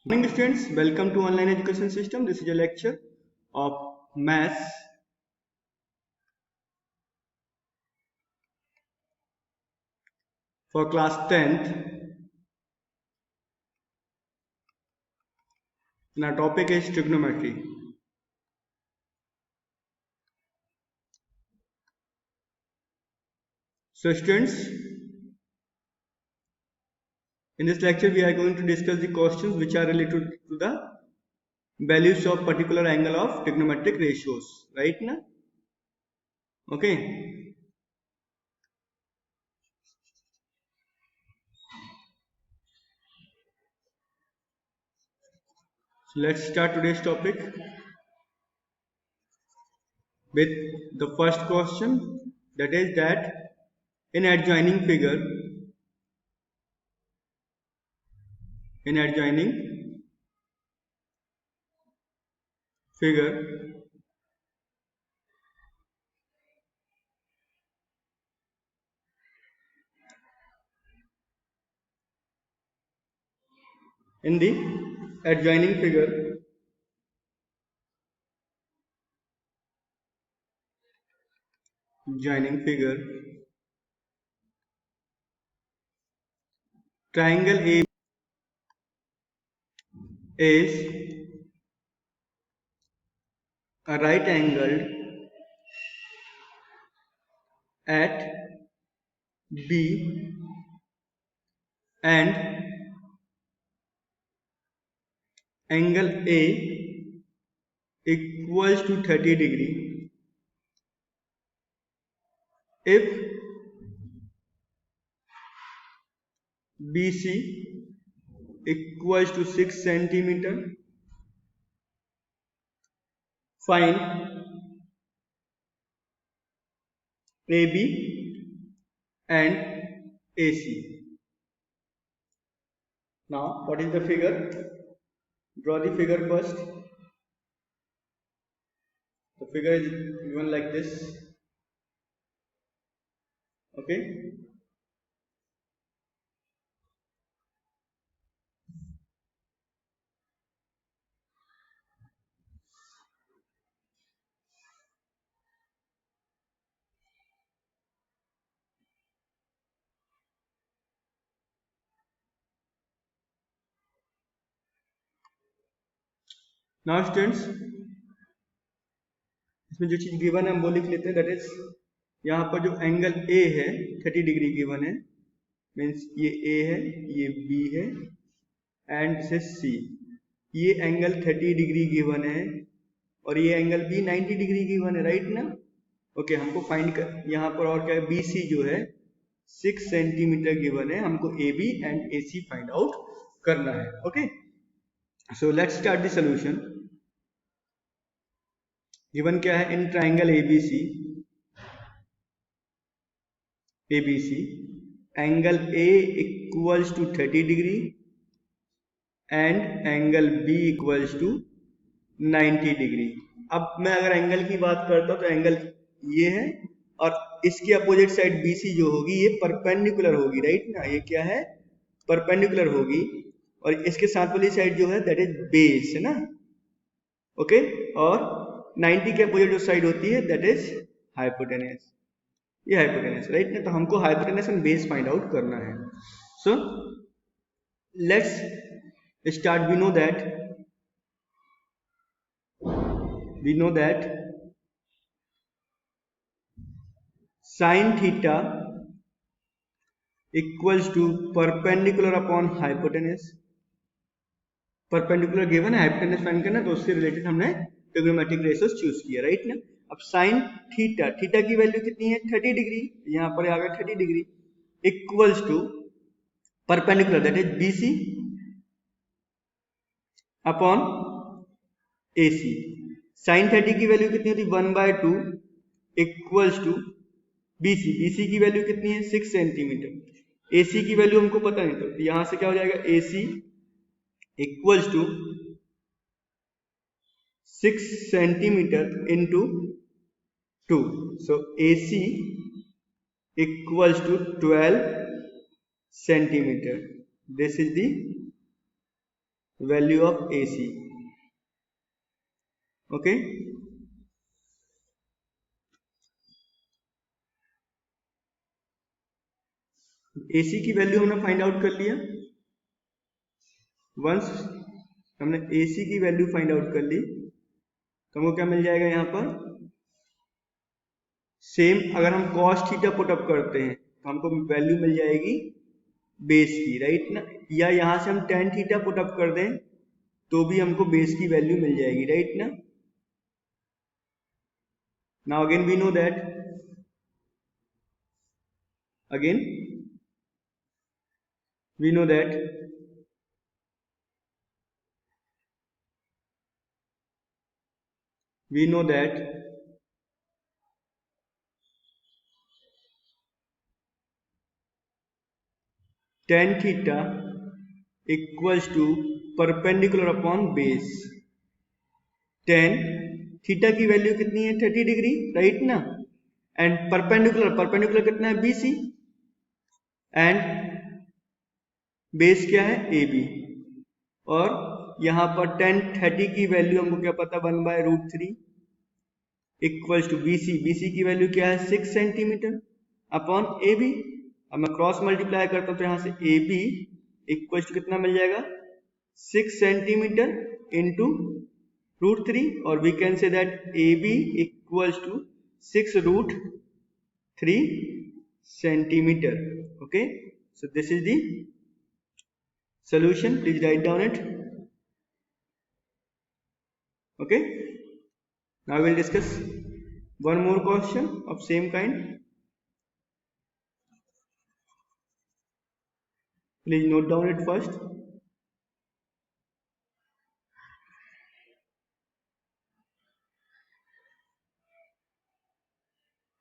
Morning students, welcome to online education system. This is a lecture of maths for class 10th and our topic is trigonometry. So students, in this lecture we are going to discuss the questions which are related to the values of particular angle of trigonometric ratios, right now? Okay. So let's start today's topic with the first question, that is that in adjoining figure figure in the adjoining figure triangle A is a right angled at B and angle A equals to 30 degree if BC equals to 6 centimeter. Find AB and AC. Now what is the figure? Draw the figure first. The figure is given like this. Okay. Now students, इसमें जो चीज given है हम वो लिख लेते हैं, that is यहाँ पर जो एंगल ए है 30 डिग्री गिवन है, मीन्स ये ए है, ये बी है एंड दिस इज सी. ये एंगल 30 डिग्री गिवन है और ये एंगल भी 90 डिग्री गिवन है, राइट ना? ओके, हमको फाइंड कर यहाँ पर और क्या है, बी सी जो है 6 सेंटीमीटर गिवन है, हमको A B and A C find out करना है. Okay, so let's start the solution. Given क्या है, in triangle ABC angle A equals to 30 degree and angle B equals to 90 degree. अब मैं अगर एंगल की बात करता हूं तो एंगल ये है और इसकी अपोजिट साइड बीसी जो होगी ये परपेंडिकुलर होगी, राइट ना? ये क्या है, परपेंडिकुलर होगी और इसके साथ वाली साइड जो है दैट इज बेस, है ना? ओके, और 90 के अपोजिट जो साइड होती है दैट इज हाइपोटेनस. ये हाइपोटेनस, राइट ना? तो हमको hypotenuse and base find out करना है. So let's start. we know that sin theta equals to perpendicular upon hypotenuse. Perpendicular given है, हाइपोटेनस फाइंड करना, तो उससे रिलेटेड हमने ट्रिग्नोमेट्रिक रेशियोज चूज किया, राइट ना? अब साइन थीटा, थीटा की वैल्यू कितनी है, 30 डिग्री. यहां पर आ गया 30 degree equals to perpendicular that is BC upon AC. Sine 30 की वैल्यू कितनी होती है, 1/2 इक्वल्स टू बीसी. बीसी की वैल्यू कितनी है, 6 सेंटीमीटर. एसी की वैल्यू हमको पता नहीं, तो यहां से क्या हो जाएगा, AC equals to 6 centimetre into 2. So AC equals to 12 centimeter. This is the value of AC. Okay, AC की वैल्यू हमने फाइंड आउट कर लिया। वंस हमने AC की वैल्यू फाइंड आउट कर ली तो हमको क्या मिल जाएगा यहाँ पर सेम। अगर हम cos थीटा पुट अप करते हैं तो हमको वैल्यू मिल जाएगी बेस की, राइट ना। या यहाँ से हम tan थीटा पुट अप कर दें तो भी हमको बेस की वैल्यू मिल जाएगी, राइट ना। Now again we know that we know that tan theta equals to perpendicular upon base। tan theta की वैल्यू कितनी है 30 डिग्री, राइट ना। एंड परपेंडिकुलर कितना है BC एंड बेस क्या है AB। और यहां पर tan 30 की वैल्यू हमको क्या पता 1/√3 इक्वल्स टू BC की वैल्यू क्या है 6 सेंटीमीटर अपॉन AB। अब मैं क्रॉस मल्टीप्लाई करता हूं तो यहां से AB इक्वल्स टू कितना मिल जाएगा 6 सेंटीमीटर इंटू √3 और we can say that AB equals to 6√3 centimeter। Okay, so this is the solution. Please write down it. Okay, now we will discuss one more question of same kind. Please note down it first.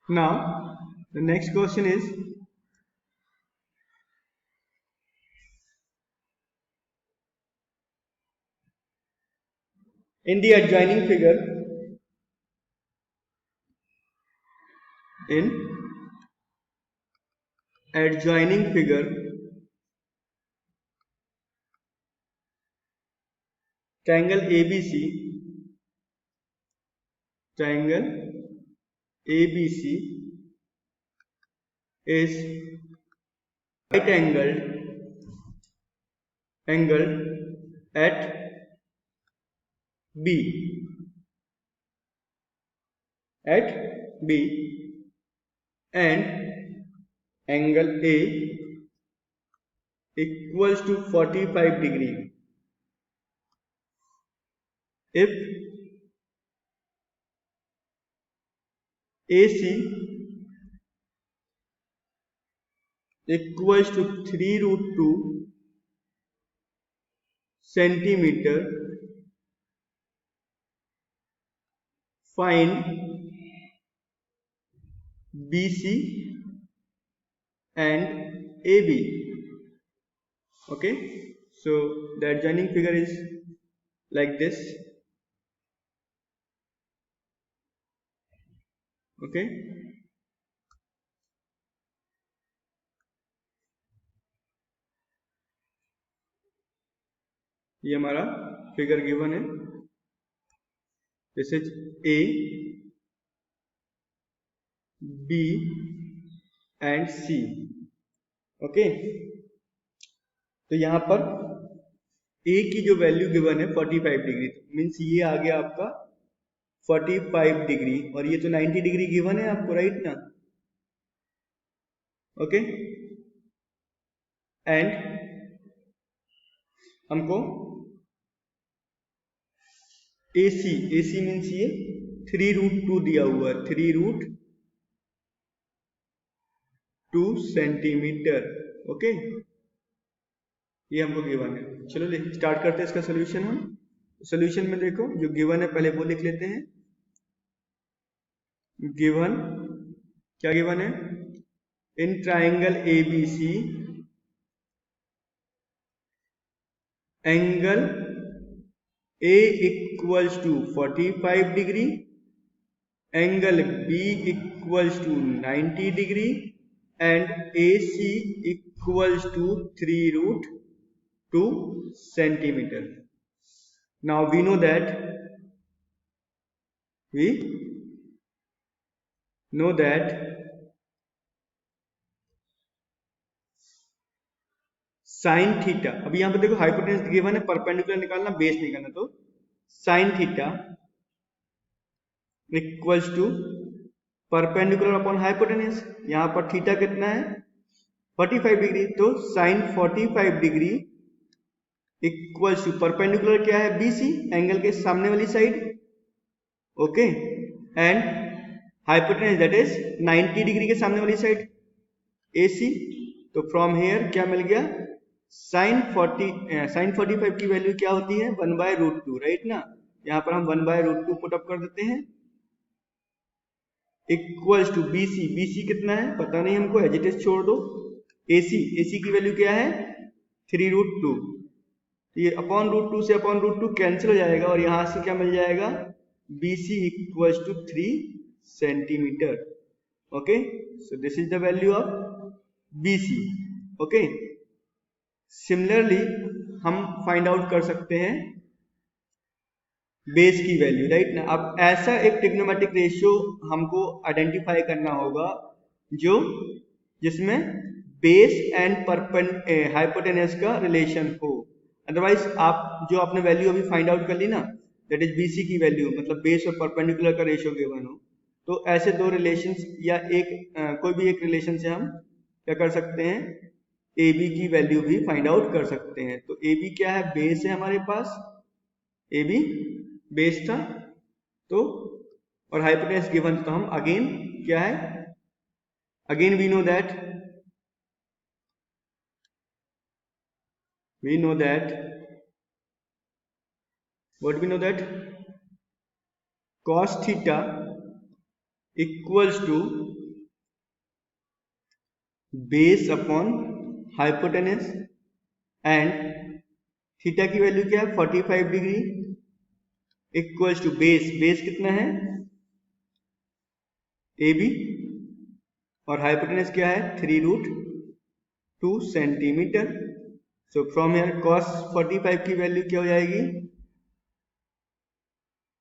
Now the next question is in the adjoining figure, triangle ABC is right angled at B and angle A equals to 45 degree if AC equals to 3√2 centimeter. Find BC and AB. Okay, so the adjoining figure is like this. Okay, ये हमारा figure given है। This is A, B and C। Okay, तो यहां पर A की जो value given है 45 degree, means ये आ गया आपका 45 डिग्री और ये तो 90 डिग्री गिवन है आपको, राइट ना। ओके, एंड हमको AC मीन्स ये 3√2 दिया हुआ है, 3√2 सेंटीमीटर। ओके, ये हमको गिवन है। चलो स्टार्ट करते हैं इसका सोल्यूशन। हम सोल्यूशन में देखो जो गिवन है पहले वो लिख लेते हैं। गिवन क्या गिवन है, in triangle ABC angle A equals to 45 degree, angle B equals to 90 degree and AC equals to 3√2 centimeter। now we know that sine theta, अभी यहां पर देखो हाइपोटेनस गिवन है, परपेंडिकुलर निकालना, बेस निकालना, तो sine theta equals to perpendicular upon hypotenuse. यहां पर थीटा कितना है 45 डिग्री, तो sine 45 degree equals to perpendicular क्या है बीसी, एंगल के सामने वाली side, okay, and hypotenuse that is 90 degree के सामने वाली साइड AC। तो फ्रॉम हेयर क्या मिल गया, साइन 45 की वैल्यू क्या होती है 1/√2, राइट ना। यहां पर हम 1/√2 पुट अप कर देते हैं, इक्वल्स टू BC कितना है पता नहीं हमको, एजिटेज छोड़ दो। AC की वैल्यू क्या है 3√2, ये अपॉन √2 से अपॉन √2 कैंसिल हो जाएगा, और यहां से क्या मिल जाएगा BC equals to 3 centimetre. Okay, so this is the value of BC। Okay, similarly हम फाइंड आउट कर सकते हैं बेस की वैल्यू, राइट ना। अब ऐसा एक ट्रिग्नोमेट्रिक रेशियो हमको आइडेंटिफाई करना होगा जो जिसमें बेस एंड हाइपोटेनस का रिलेशन हो, अदरवाइज आप जो आपने वैल्यू अभी फाइंड आउट कर ली ना, दैट इज BC की वैल्यू, मतलब बेस और परपेंडिकुलर का रेशियो गिवन हो, तो ऐसे दो रिलेशंस या कोई भी एक रिलेशन से हम क्या कर सकते हैं, AB की वैल्यू भी फाइंड आउट कर सकते हैं। तो AB क्या है, बेस है हमारे पास, AB बेस था, तो और हाइपोटेनस गिवन, तो हम अगेन क्या है, again we know that what we know that cos theta equals to base upon hypotenuse, and theta की वैल्यू क्या है 45 डिग्री, इक्वल्स टू बेस कितना है AB, और हाइपोटेनस क्या है 3√2 centimetre. So from here cos 45 की वैल्यू क्या हो जाएगी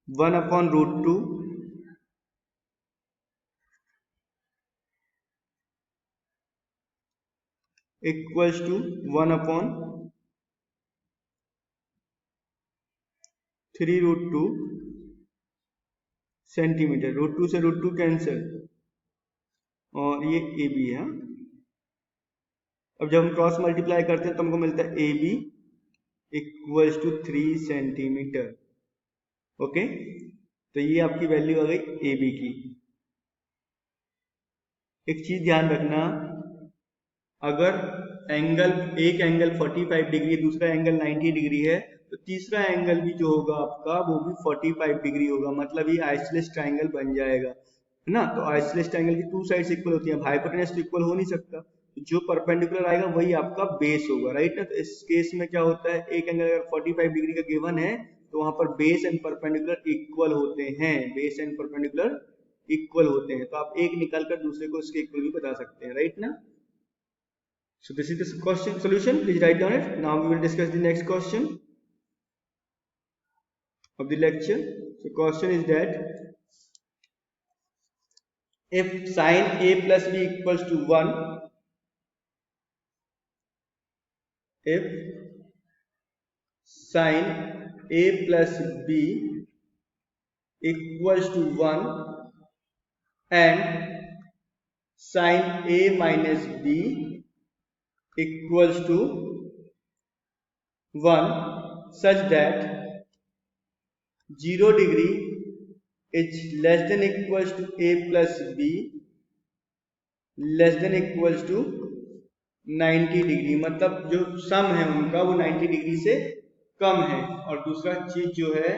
1/√2 इक्वल्स टू 1/3√2 सेंटीमीटर, √2 से √2 कैंसिल, और ये AB है। अब जब हम क्रॉस मल्टीप्लाई करते हैं तो हमको मिलता है AB equals to 3 centimetre. Okay, तो ये आपकी वैल्यू आ गई AB की। एक चीज ध्यान रखना, अगर एक एंगल 45 डिग्री, दूसरा एंगल 90 डिग्री है, तो तीसरा एंगल भी जो होगा आपका वो भी 45 डिग्री होगा, मतलब ये आइसोसेलेस ट्रायंगल बन जाएगा, है ना। तो आइसोसेलेस ट्रायंगल की 2 साइड्स इक्वल होती हैं, हाइपोटेनस तो इक्वल हो नहीं सकता, जो परपेंडिकुलर आएगा वही आपका बेस होगा, राइट ना। तो इस केस में क्या होता है, एक एंगल अगर 45 डिग्री का गिवन है तो वहां पर बेस एंड परपेंडिकुलर इक्वल होते हैं, बेस एंड परपेंडिकुलर इक्वल होते हैं, तो आप एक निकाल कर दूसरे को इसके इक्वल भी बता सकते हैं, राइट ना। So this is the question solution. Please write down it. Now we will discuss the next question of the lecture. So question is that if sin A plus B equals to 1, if sin A plus B equals to 1 and sin A minus B equals to 1 such that 0 degree is less than equals to A plus B less than equals to 90 degree, मतलब जो सम है उनका वो 90 degree से कम है। और दूसरा चीज जो है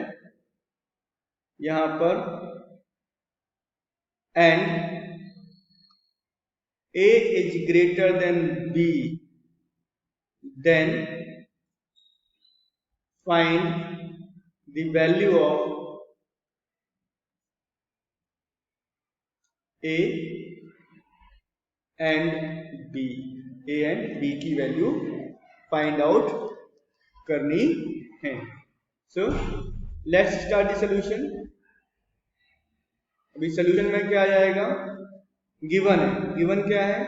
यहां पर and A is greater than B, then find the value of A and B, A and B की वैल्यू फाइंड आउट करनी है। So let's start the solution. अभी सॉल्यूशन में क्या आ जाएगा, गिवन है, गिवन क्या है,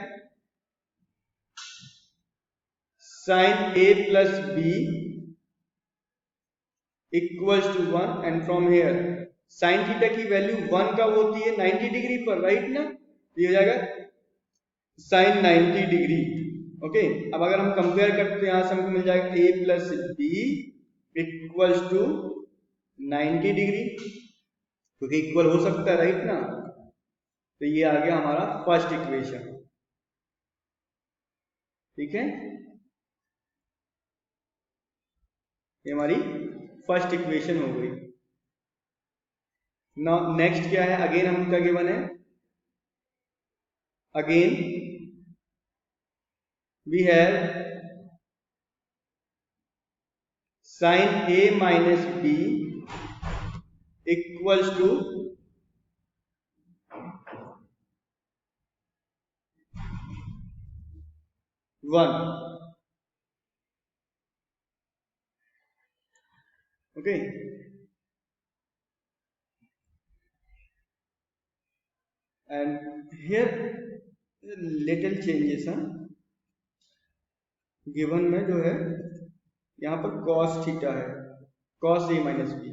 sine A plus B equals to 1 and from here sine theta की वैल्यू 1 का होती है 90 डिग्री पर, राइट ना, ये हो जाएगा साइन 90 डिग्री। ओके, अब अगर हम कंपेयर करते हैं, यहां से हमको मिल जाएगा a plus B equals to 90 degree, क्योंकि इक्वल हो सकता है, राइट ना। तो ये आ गया हमारा फर्स्ट इक्वेशन, ठीक है, ये हमारी फर्स्ट इक्वेशन हो गई। नाउ नेक्स्ट क्या है, अगेन हम क्या गिवन है, again we have sine a minus B equals to 1। Okay, and here little changes हैं, गिवन में जो है यहाँ पर cos थीटा है, cos a minus B,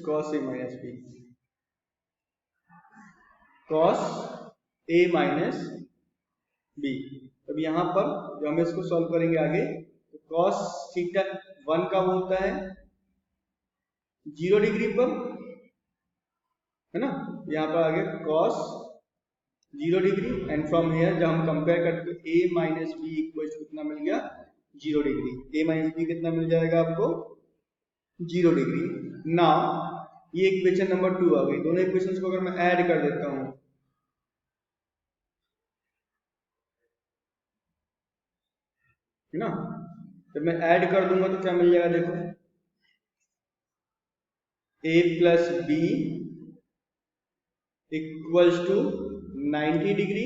cos a minus B, cos a minus B. अब यहाँ पर जो हम इसको सॉल्व करेंगे आगे, तो cos थीटा 1 का होता है 0 डिग्री पर, है ना, यहाँ पर आ गया cos 0 degree and from here जब हम कंपेयर करते हैं a minus B equal to कितना मिल गया 0 डिग्री, a माइनस बी कितना मिल जाएगा आपको 0 डिग्री। नाउ ये इक्वेशन नंबर 2 आ गई, दोनों इक्वेशंस को अगर मैं ऐड कर देता हूं, है ना, जब मैं ऐड कर दूंगा तो क्या मिल जाएगा, देखो a plus B equals to 90 degree,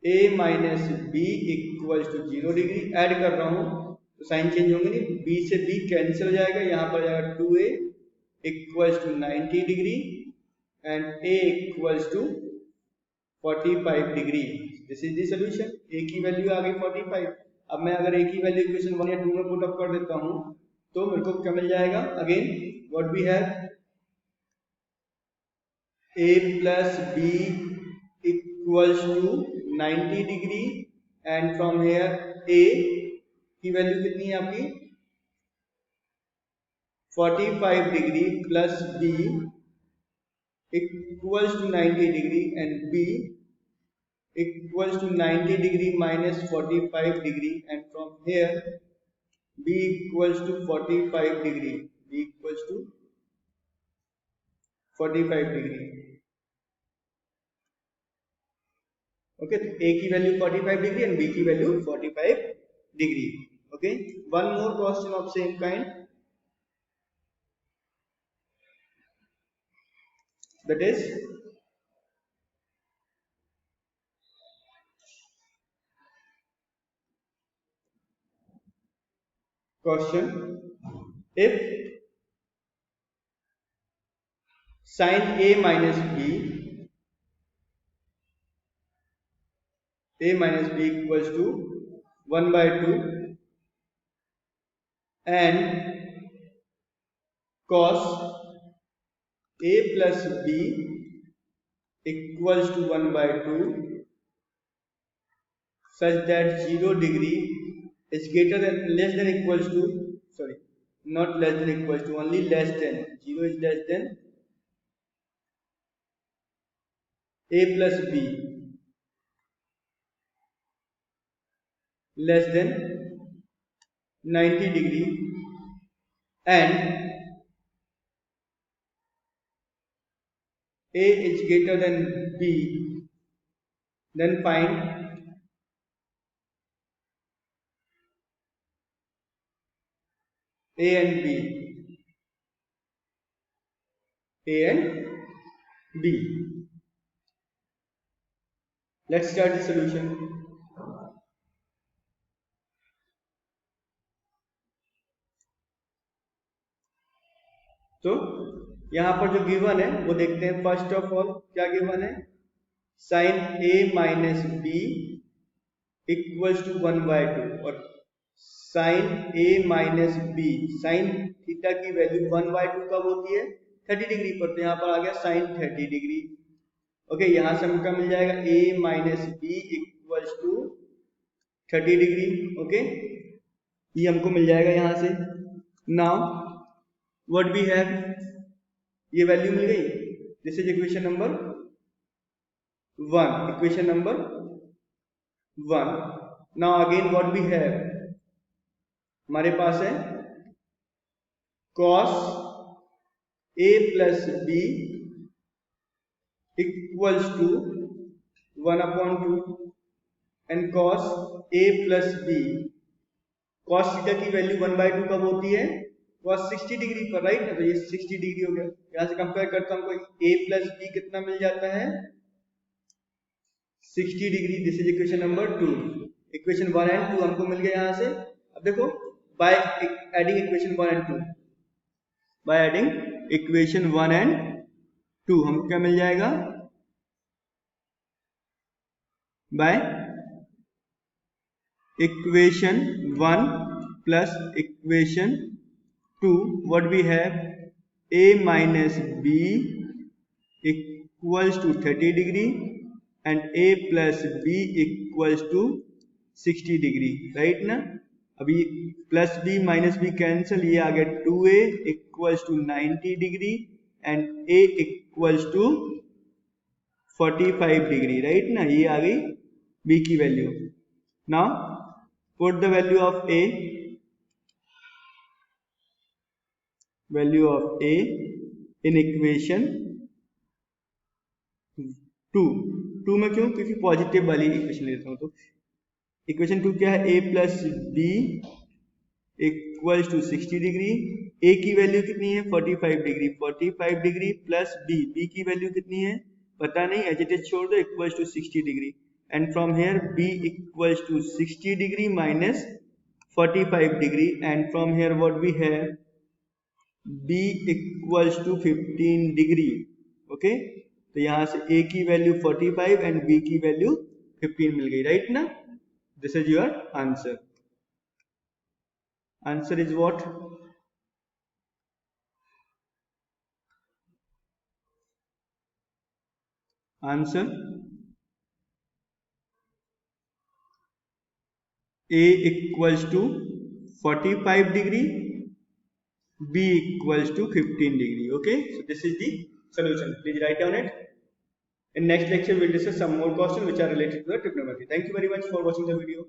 a minus B equals to 0 degree, add कर रहा हूं तो साइन चेंज होंगे नहीं, b से b कैंसिल हो जाएगा, यहां पर जाएगा 2a equals to 90 degree and a equals to 45 degree. This is the solution, a की वैल्यू आ गई 45। अब मैं अगर a की वैल्यू इक्वेशन 1 या 2 में पुट अप कर देता हूं तो मेरे को क्या मिल जाएगा, again what we have a plus B equals to 90 degree and from here a की वैल्यू कितनी है आपकी 45 degree plus b equals to 90 degree and b equals to 90 degree minus 45 degree, and from here b equals to 45 degree, b equals to 45 degree। okay, तो a की वैल्यू 45 degree and b की वैल्यू 45 degree. okay, one more question of same kind, that is question, if sin a minus b equals to 1 by 2 and cos a plus b equals to 1 by 2 such that 0 degree is greater than less than equals to, sorry, not less than equals to, only less than, 0 is less than a plus b less than 90 degree and a is greater than b, then find a and b, a and b। Let's start the solution। तो यहाँ पर जो given है वो देखते हैं। First of all क्या given है, sine a minus B equals to 1/2 और sine a minus B, sine theta की वैल्यू 1/2 कब होती है, 30 डिग्री पर। तो यहाँ पर आ गया साइन 30 डिग्री। ओके, यहाँ से हमको मिल जाएगा a minus B equals to 30 degree. Okay, ये हमको मिल जाएगा यहाँ से। नाउ व्हाट वी हैव, ये वैल्यू मिल गई। This is equation number 1, equation number 1। Now again what we have, हमारे पास है cos a plus B equals to 1/2 and cos a plus B, cos theta की वैल्यू 1/2 कब होती है, cos 60 डिग्री पर, राइट। तो ये 60 डिग्री हो गया। यहां से कंपेयर करता हूं, हमको a प्लस बी कितना मिल जाता है, 60 degree. This is equation number 2। Equation 1 and 2 हमको मिल गया यहां से। अब देखो, by adding equation 1 and 2, by adding equation 1 and 2 हमको क्या मिल जाएगा, by equation 1 plus equation 2 what we have, a minus b equals to 30 degree and a plus b equals to 60 degree, right ना। अभी plus B minus B cancel, ये आ गया 2a equals to 90 degree and a equals to 45 degree, right ना। ये आ गई b की value. Now put the value of a, value of a in equation 2 में क्यों, क्योंकि पॉजिटिव वाली इक्वेशन लेता हूं। तो इक्वेशन 2 क्या है, a plus B equals to 60 degree, a की वैल्यू कितनी है 45 डिग्री, 45 डिग्री प्लस b की वैल्यू कितनी है पता नहीं, एज इट इज छोड़ दो, equals to 60 degree and from here b equals to 60 degree minus 45 degree and from here what we have, b equals to 15 degree. Okay, तो यहां से a की वैल्यू 45 एंड b की वैल्यू 15 मिल गई, राइट ना। This is your answer. Answer is what, answer a equals to 45 degree, b equals to 15 degree. Okay, so this is the solution. Please write down it. In next lecture, we'll discuss some more questions which are related to the trigonometry. Thank you very much for watching the video.